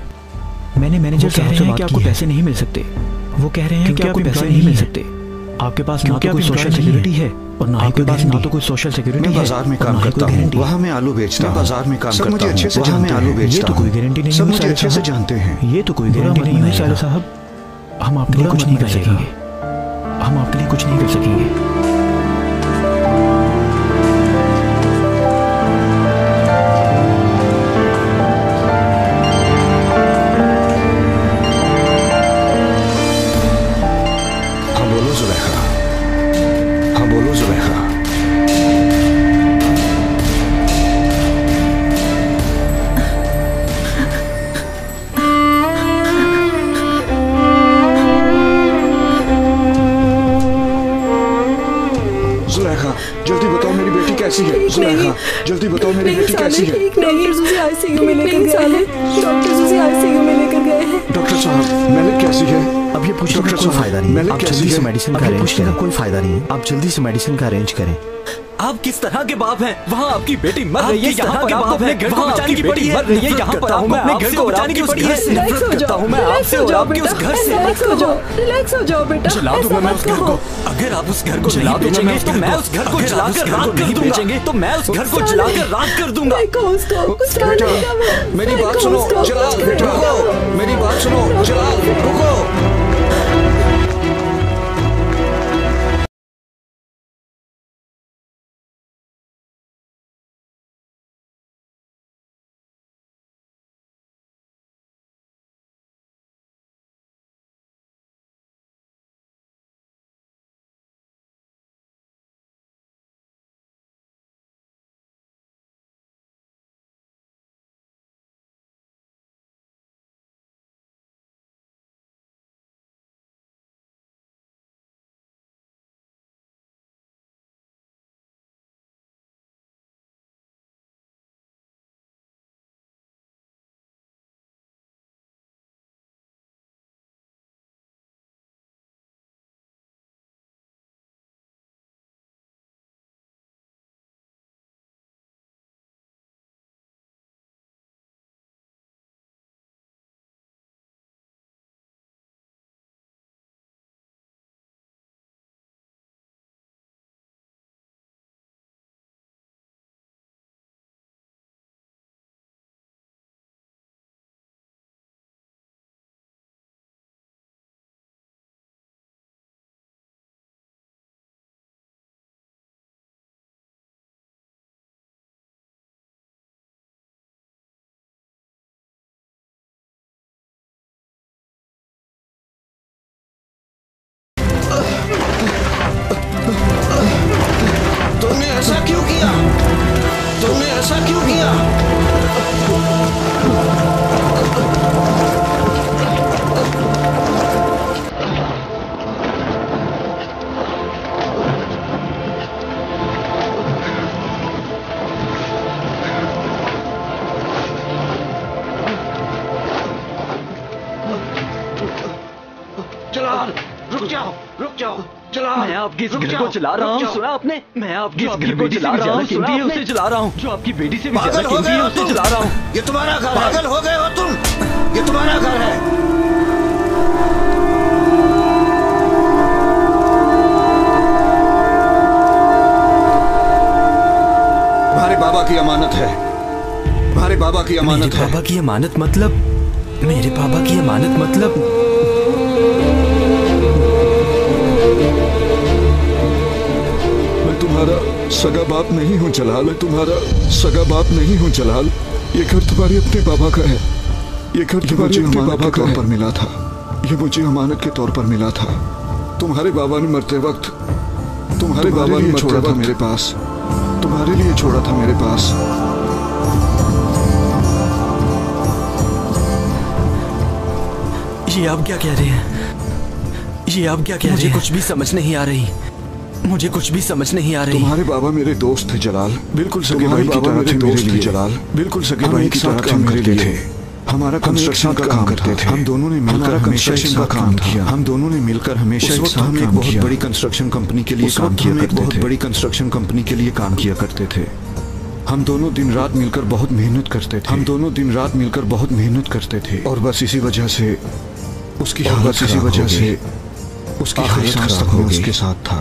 मैंने मैनेजर साहब से बात की। आपको पैसे नहीं मिल सकते। वो कह रहे हैं कि आपको पैसे नहीं मिल सकते। आपके पास ना तो कोई सोशल सिक्योरिटी है और ना आपके पास ना तो कोई सोशल सिक्योरिटी है। मैं बाजार में काम करता हूँ, वहाँ मैं आलू बेचता हूँ। बाजार में काम करता हूँ, मुझे अच्छे से जानते हैं। आलू बेचता हूँ, ये तो कोई गारंटी नहीं। सब मुझे अच्छे से जानते हैं। ये तो कोई गारंटी नहीं है साले साहब। हम आपके लिए कुछ नहीं कर सकेंगे। हम आपके लिए कुछ नहीं कर सकेंगे। कैसी है? डॉक्टर्स उसे आईसीयू में लेकर गए हैं। डॉक्टर्स उसे आईसीयू में लेकर गए हैं। डॉक्टर साहब मेलिक कैसी है? अब ये पूछने का डॉक्टर कोई साहब, फायदा नहीं है। मेलिक आप कैसी जल्दी से है? मेडिसिन का अब ये अरेंज पूछने करें। का कोई फायदा नहीं है। आप जल्दी से मेडिसिन का अरेंज करें। आप किस तरह के बाप हैं? वहाँ आपकी बेटी मर रही है, यहाँ पर आपको अपने घर को वहाँ बचाने की पड़ी है। मर रही है, नफरत यहाँ पर करता हूँ मैं आपको आपसे और आपके उस घर से। रिलैक्स हो नफरत करता जाओ, हूँ मैं आपसे और आपके उस घर से। रिलैक्स हो जाओ, रिलैक्स हो जाओ बेटा। जला दूंगा मैं उस घर को। अगर आप उस घर को जला नहीं दूंगा मैं बेचेंगे उस तो घर मैं को। उस घर को अगर आप जलाकर उस घर राख को कर नहीं दूंगा। बेचेंगे तो मैं उस घर को जलाकर राख कर दूंगा। देखो उसको, उसका बेटा, बेटा वो। मेरी बात देखो सुनो उसको। जलाल, रुको। मेरी बात सुनो जलाल, रुको। तुमने ऐसा क्यों किया? तुमने ऐसा क्यों किया? जलाल, रुक जाओ, रुक जाओ। जलाल, मैं आपकी इस रुक घर जाओ, को चला रहा रुक हूँ, जाओ। सुना आपने? मैं आपकी इस आपकी घर को बेटी से चला भी रहा ज्यादा हूँ, सुना कीमती है, आपने? उसे चला रहा हूँ। जो आपकी बेटी से भी ज्यादा पागल हो कीमती गए है, हो उसे तुम? चला रहा हूँ। ये तुम्हारा घर है। पागल हो गए हो तुम? ये तुम्हारा घर है। तुम्हारे बाबा की अमानत है। तुम्हारे बाबा की अमानत मेरे है। पापा की अमानत मतलब? मेरे पापा की अमानत मतलब? मैं तुम्हारा सगा बाप नहीं हूँ जलाल। मैं तुम्हारा सगा बाप नहीं हूँ जलाल। ये घर तुम्हारे अपने बाबा का है। ये घर तुम्हारे अपने बाबा के तौर पर मिला था। ये मुझे अमानत के तौर पर मिला था। तुम्हारे बाबा ने मरते वक्त तुम्हारे बाबा ने छोड़ा था मेरे पास। तुम्हारे लिए छोड़ा था मेरे पास। ये आप क्या कह रहे हैं? ये आप क्या कह रहे हैं? मुझे कुछ भी समझ नहीं आ रही। मुझे कुछ भी समझ नहीं आ रही। तुम्हारे बाबा मेरे दोस्त थे जलाल। बिल्कुल सगे भाई की तरह थे मेरे लिए जलाल। बिल्कुल सगे भाई की तरह काम करते थे। हमारा कंस्ट्रक्शन का काम करते थे। हम दोनों ने मिलकर कंस्ट्रक्शन का काम किया। हम दोनों ने मिलकर हमेशा एक साथ एक बहुत बड़ी कंस्ट्रक्शन कंपनी के लिए काम किया करते थे। बहुत बड़ी कंस्ट्रक्शन कंपनी के लिए काम किया करते थे। हम दोनों दिन रात मिलकर बहुत मेहनत करते थे। हम दोनों दिन रात मिलकर बहुत मेहनत करते थे। और बस इसी वजह से उसकी हालत इसी वजह से उसकी आखिरी सांस तक मैं उसके साथ था।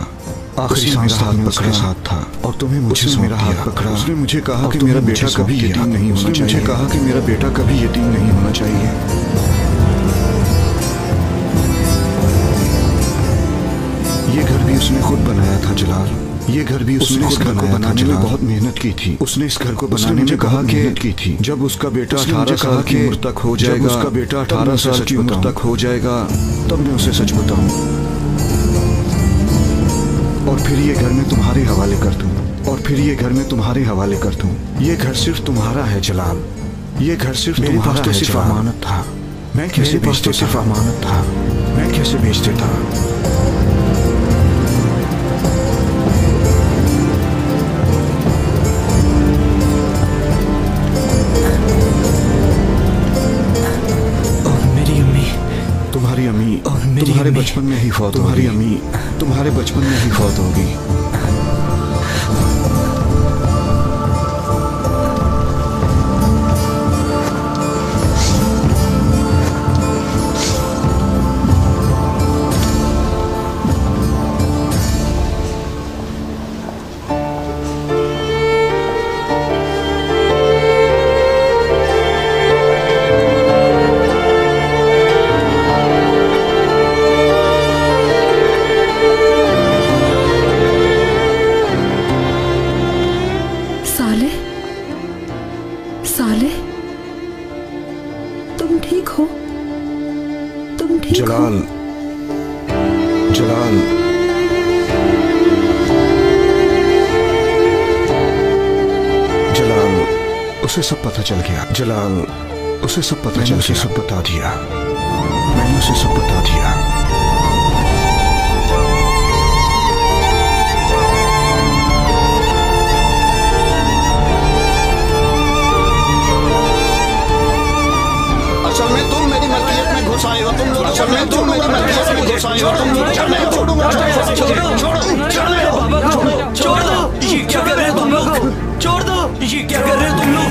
आखिरी सांस तक मैं उसके साथ था। और तुम्हें मुझे मेरा हाथ पकड़ा। उसने मुझे कहा कि मेरा बेटा कभी यतीम नहीं होना चाहिए। मुझे कहा कि मेरा बेटा कभी यतीम नहीं होना चाहिए। ये घर भी उसने खुद बनाया था जलाल। ये घर भी उसने इस घर को बनाने में बहुत मेहनत की थी। उसने इस घर को बनाने में कहा कि मेहनत की थी। जब उसका बेटा 18 साल की उम्र तक हो जाएगा, उसका बेटा 18 साल की उम्र तक हो जाएगा, तब मैं उसे सच बताऊं और फिर ये घर मैं तुम्हारे हवाले कर दूं। और फिर ये घर मैं तुम्हारे हवाले कर दूं। ये घर सिर्फ तुम्हारा है जलाल। ये घर सिर्फ तुम्हारा है। तो सिर्फ अमानत था। मैं कैसे बेचते? सिर्फ अमानत था। मैं कैसे बेचते था? तुम्हारे बचपन में ही फौत, तुम्हारी अम्मी तुम्हारे बचपन में ही फौत होगी। जलाल, जलाल, जलाल, उसे सब पता चल गया। जलाल, उसे सब पता चल गया, सब बता दिया, मैंने उसे सब बता दिया। असल में तुम मेरी मलकियत में घुस आए हो, तुम लोग असल में तुम मेरी मलकियत में घुस आए हो, तुम लोग नहीं छोड़ूंगा, छोड़ दो, ये क्या कर रहे हो तुम लोग? छोड़ दो, ये क्या कर रहे हो तुम लोग?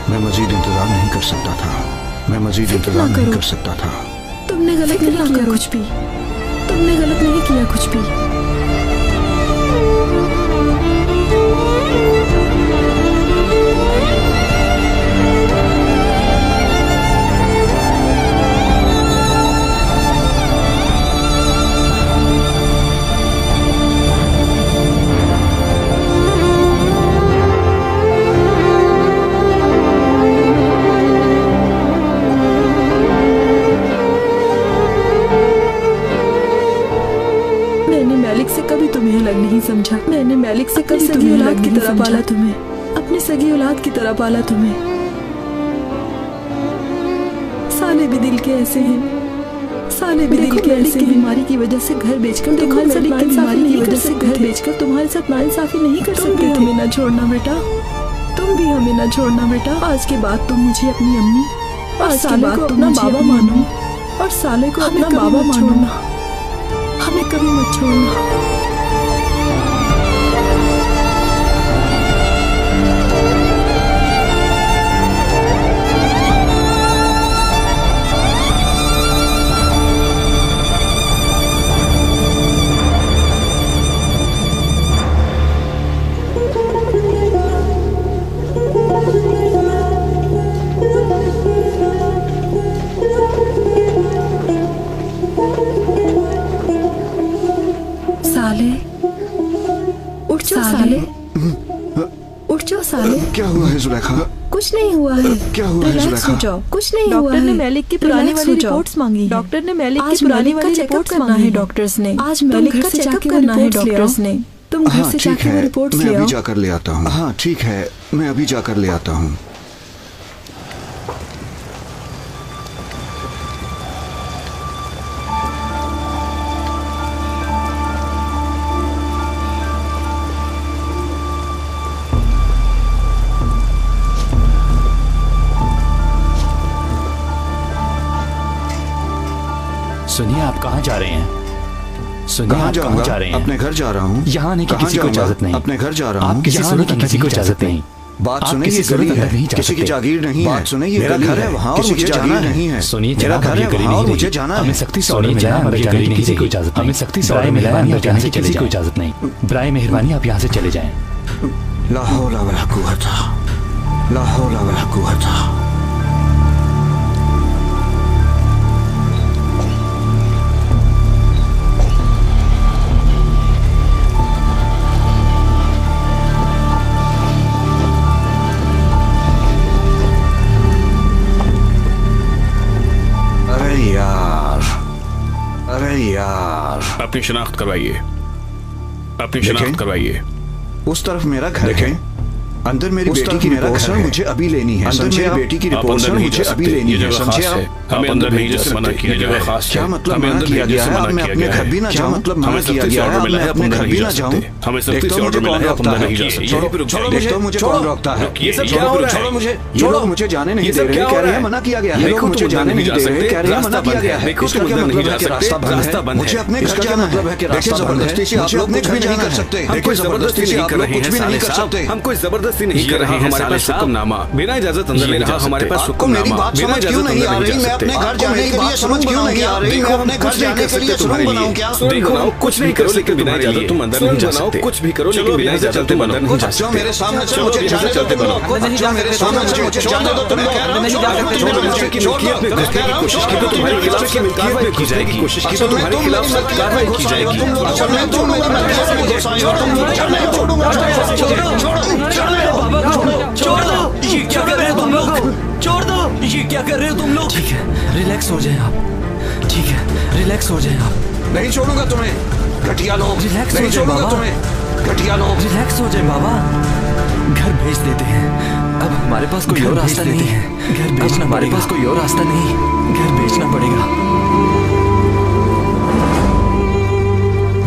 मैं मजीद इंतजार नहीं कर सकता था, मैं मजीद इंतजार नहीं कर सकता था। तुमने गलत नहीं किया कुछ भी, तुमने गलत नहीं किया कुछ भी। नहीं समझा, मैंने मैलिक से कभी सगी औलाद की तरह पाला तुम्हें, अपनी सगी औलाद की तरह पाला तुम्हें। साले भी दिल के ऐसे हैं, साले भी दिल के ऐसे हैं। बीमारी की वजह से घर बेचकर तुम्हारे साथ बीमारी की वजह से घर बेचकर तुम्हारे साथ नाइंसाफी नहीं कर सकते थे। हमें ना छोड़ना बेटा, तुम भी हमें ना छोड़ना बेटा। आज के बाद तुम मुझे अपनी अम्मी, आज के बाद तुम अपना बाबा मानो और साले को अपना बाबा मानो, हमें कभी मत छोड़ना। क्या हुआ है जुलेखा? कुछ नहीं हुआ है। क्या हुआ है जुलेखा? कुछ नहीं हुआ है। डॉक्टर ने मैलिक की पुरानी वाली रिपोर्ट्स मांगी। डॉक्टर ने मैलिक की पुरानी वाली रिपोर्ट्स करना है डॉक्टर्स ने। आज मैलिक का चेकअप करना है डॉक्टर्स ने। तुम घर से जाकर रिपोर्ट्स ले आओ। मैं अभी जाकर ले आता हूँ। हाँ ठीक है, मैं अभी जाकर ले आता हूँ। सुनिए, आप कहाँ जा रहे हैं? सुनिए, कहाँ जा रहे हैं? अपने घर जा रहा हूँ। यहाँ आने की किसी को इजाजत नहीं। अपने घर जा रहा हूँ। आप किसी सूरत अंदर किसी को इजाजत नहीं। बात सुनिए, ये गली है, किसी की जागीर नहीं है। बात सुनिए, ये मेरा घर है वहाँ और मुझे जाना नहीं है। सुनिए, मेरा घर है वहाँ और मुझे जाना है। हमें सख्ती से ऑर्डर मिला है, अंदर जाने की किसी को इजाजत नहीं। हमें सख्ती से ऑर्डर मिला है, अंदर जाने की किसी को इजाजत नहीं। बराए मेहरबानी आप यहाँ से चले जाएं। ला हौला वला कुव्वता, ला हौला वला कुव्वता। अपनी शनाख्त करवाइए, अपनी शनाख्त करवाइए। उस तरफ मेरा घर है, अंदर मेरी बेटी की रिपोर्ट है, मुझे अभी लेनी है। अंदर मेरी बेटी की रिपोर्ट है, मुझे अभी लेनी है, समझे आप? हमें अंदर नहीं जा सकते, मना किया गया है। क्या मतलब मना किया गया है? मैं अपने घर भी ना जाऊं? मतलब मना किया गया है मैं अपने घर भी ना जाऊं? हमें सख्ती से ऑर्डर मिला है, आप अंदर नहीं जा सकते। देखो मुझे कौन रोकता है? ये सब क्या हो रहा है? छोड़ो मुझे, ये लोग मुझे जाने नहीं दे रहे, कह रहे हैं मना किया गया है। लोग मुझे जाने नहीं दे रहे, कह रहे हैं मना किया गया है। इसका क्या मतलब है कि रास्ता बंद है? मुझे अपने घर जाना मतलब है कि रास्ता जबरदस्ती से आप लोग कुछ भी नहीं कर सकते। देखिए जबरदस्ती से आप लोग कुछ भी नहीं कर सकते। हम कोई जबरदस्ती नहीं कर रहे हैं, हमारे पास हुक्मनामा, बिना इजाजत अंदर नहीं जा सकते। हमारे पास हुक्मनामा, बिना इजाजत अंदर नहीं जा सकते। घर जाने के लिए समझ क्यों नहीं आ रही? मैं अपने घर जाने के लिए सुरंग बनाऊं क्या? देखो कुछ नहीं करो लेकिन बिना इजाजत तुम अंदर नहीं जा सकते। कुछ भी करो लेकिन बिना इजाजत तुम अंदर नहीं जा सकते। मेरे सामने से मुझे जाने चलते बनो। मेरे सामने से मुझे जाने दो। तुम नहीं जा सकते। छोड़ो मुझे की मिल्कियत में घुसने की कोशिश की तो तुम्हारे खिलाफ की कार्रवाई की जाएगी। कोशिश की तो तुम्हारे खिलाफ कार्रवाई की जाएगी। असल में तुम मेरा छोड़ दो। ये क्या कर रहे हो तुम लोग? छोड़ दो। ये क्या कर रहे हो तुम लोग? ठीक है, रिलैक्स हो जाए आप। ठीक है, रिलैक्स हो जाए आप। नहीं छोड़ूंगा तुम्हें, घटिया लोग। रिलैक्स नहीं छोड़ूंगा तुम्हें, घटिया लोग। रिलैक्स हो जाए बाबा, घर भेज देते हैं। अब हमारे पास कोई और रास्ता नहीं है। घर बेचना, हमारे पास कोई और रास्ता नहीं, घर बेचना पड़ेगा।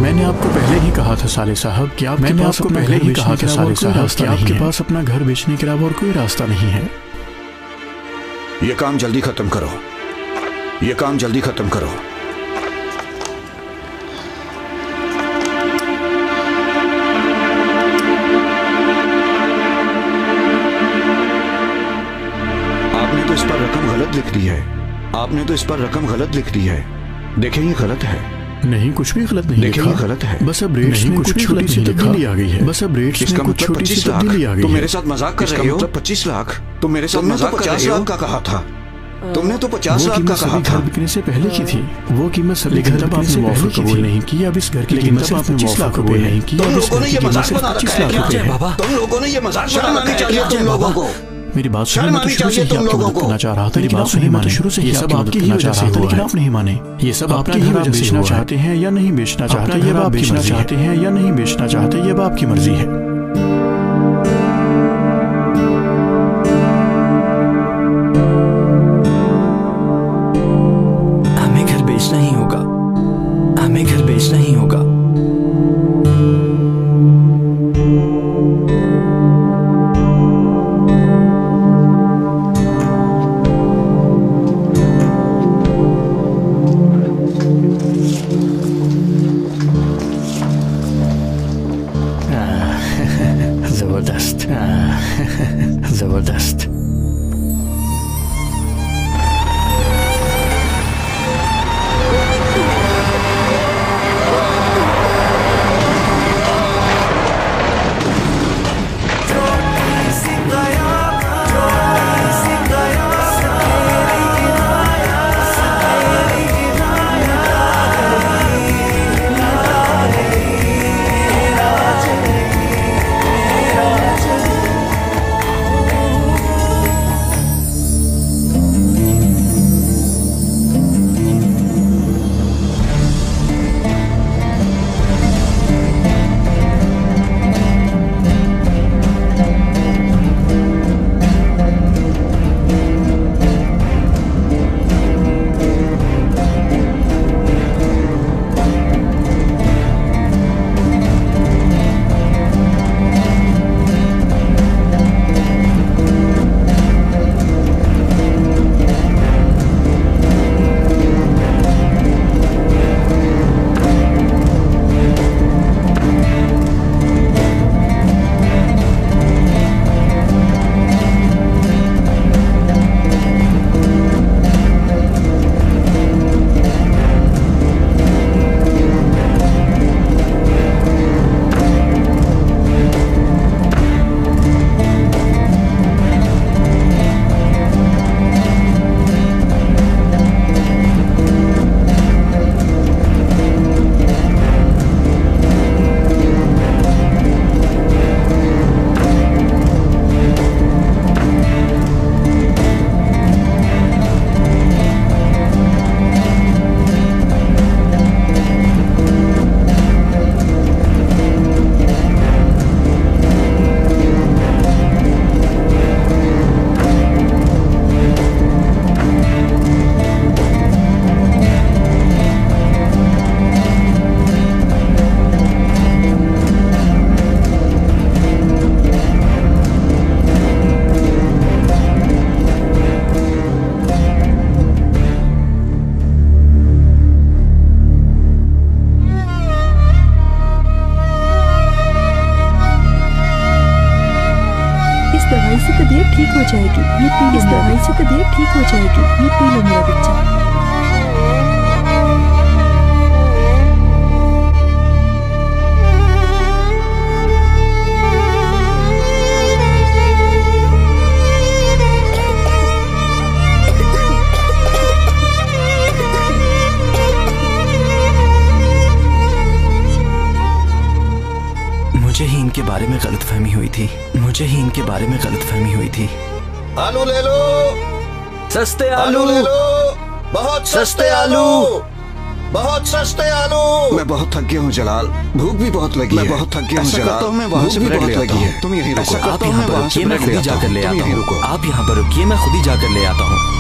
मैंने आपको पहले ही कहा था साले साहब कि आप मैंने आपको पहले ही कहा था साले साहब कि आपके पास अपना घर बेचने के अलावा और कोई रास्ता नहीं है। ये काम जल्दी खत्म करो, ये काम जल्दी खत्म करो। आपने तो इस पर रकम गलत लिख दी है। आपने तो इस पर रकम गलत लिख दी है। देखें ये गलत है। नहीं, कुछ भी गलत नहीं लिखा। ये गलत है। बस अब रेट्स में कुछ छोटी सी तब्दीली आ गई है। बस अब रेट्स में कुछ छोटी सी तब्दीली आ गई है। तुम मेरे साथ मजाक कर रहे हो? 25 लाख? तुम मेरे साथ मजाक कर रहे हो? 50 लाख का कहा था तुमने, तो 50 लाख का कहा था। बिकने से पहले की थी वो कीमत। सभी घर तब आपने ऑफर कबूल नहीं की। अब इस घर की कीमत आपने 25 लाख रुपए नहीं की। तुम लोगों ने ये मजाक बना रखा है। तुम लोगों ने ये मजाक बना रखा है तुम लोगों को। मेरी बात सुनिए, मैं तो शुरू से ही आपकी मदद करना चाह रहा था। मेरी बात सुनिए, मैं तो शुरू से ही सब आपकी ही वजह से, लेकिन आप नहीं माने। ये सब आपकी ही वजह से बेचना चाहते हैं या नहीं बेचना चाहते, ये आप बेचना चाहते हैं या नहीं बेचना चाहते, ये आपकी मर्जी है। हमें घर बेचना ही होगा, हमें घर बेचना ही होगा। जबरदस्त, जबरदस्त। दवाई से तबीयत ठीक हो जाएगी। ये पी लो, इस दवाई से तबीयत ठीक हो जाएगी। ये पी लो मेरा बच्चा। मुझे ही इनके बारे में गलतफहमी हुई थी। मुझे ही इनके बारे में गलतफहमी हुई थी। आलू ले लो, सस्ते आलू ले लो, बहुत सस्ते आलू, बहुत सस्ते आलू। मैं बहुत थक गया हूँ जलाल, भूख भी बहुत लगी है। मैं बहुत थक गया हूँ जलाल, मैं वहाँ से बहुत लगी है। तुम यहीं रुको। आप यहाँ पर रुकिए, मैं खुद ही जाकर ले आता हूँ। आप यहाँ पर रुकिए, मैं खुद ही जाकर ले आता हूँ।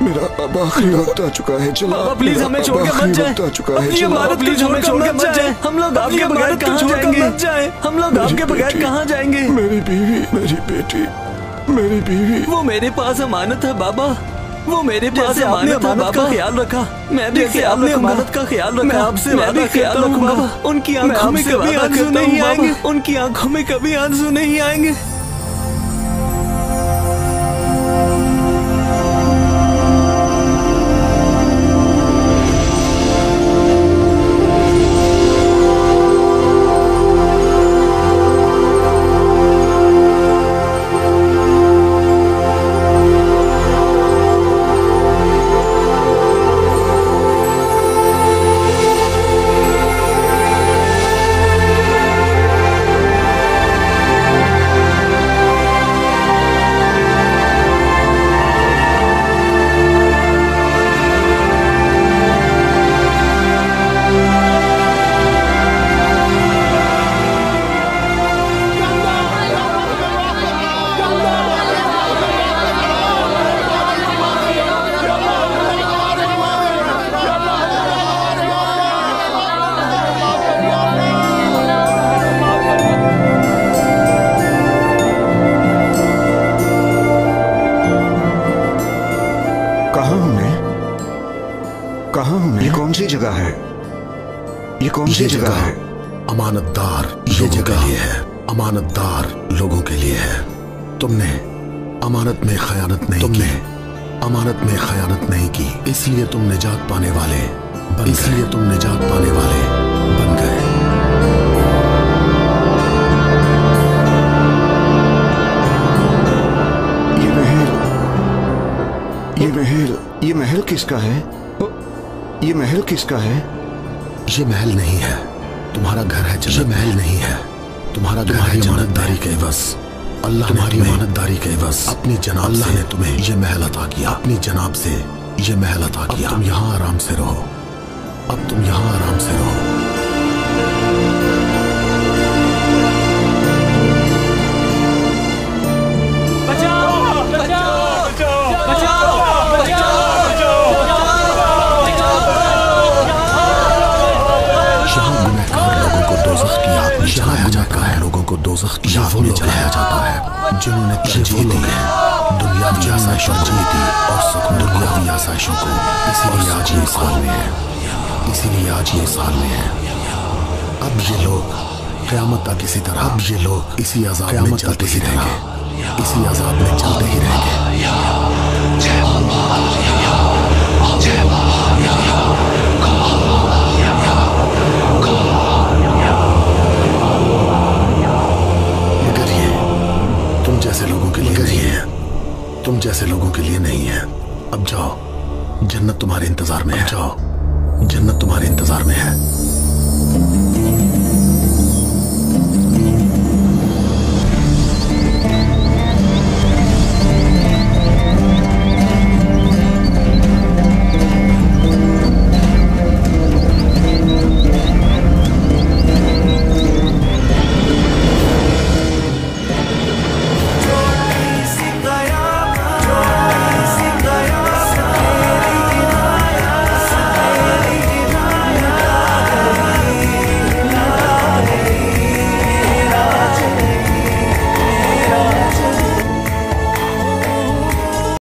मेरा अब आखिरी वक्त आ चुका है। चलो प्लीज हमें छोड़ के मत जाए। आ चुका है। प्लीज हमें छोड़ के मत जाए। हम लोग आपके बगैर कहाँ जाएंगे? हम लोग आपके बगैर कहाँ जाएंगे? मेरी बीवी, मेरी बेटी, मेरी बीवी। वो मेरे पास अमानत है बाबा। वो मेरे पास अमानत है बाबा। ख्याल रखा, मैं भी अपनी अमानत का ख्याल रखा। आपसे मैं भी ख्याल रखूंगा। उनकी आंखों में कभी आंसू नहीं आएंगे। उनकी आंखों में कभी आंसू नहीं आएंगे। जगह है? अमानतदार ये जगह है, अमानतदार लोगों के लिए है। तुमने अमानत में खयानत नहीं की, अमानत में खयानत नहीं की, इसलिए तुम निजात पाने वाले बन इसलिए तुम निजात पाने वाले बन गए। ये महल किसका है? ये महल किसका है? ये महल नहीं है, तुम्हारा घर है। ये महल नहीं है, तुम्हारा घर है। ईमानतदारी के बस अल्लाह तुम्हारी ईमानतदारी के बस अपनी जनाब अल्लाह ने तुम्हें ये महल अता किया। अपनी जनाब से ये महल अता किया। तुम यहाँ आराम से रहो। अब तुम यहाँ आराम से रहो। लोगों को दोज़ख की आग में जलाया जाता है जिन्होंने तरजीह दी है दुनियावी आसाइशों और सुकून दुनियावी आसाइशों को। इसीलिए आज ये साल में है, इसीलिए आज ये साल में है। अब ये लोग क़यामत तक इसी तरह, अब ये लोग इसी अज़ाब में चलते ही रहेंगे, इसी अज़ाब में चलते ही रहेंगे। जैसे लोगों के लिए नहीं है, तुम जैसे लोगों के लिए नहीं है। अब जाओ, जन्नत तुम्हारे इंतजार में है। जाओ, जन्नत तुम्हारे इंतजार में है।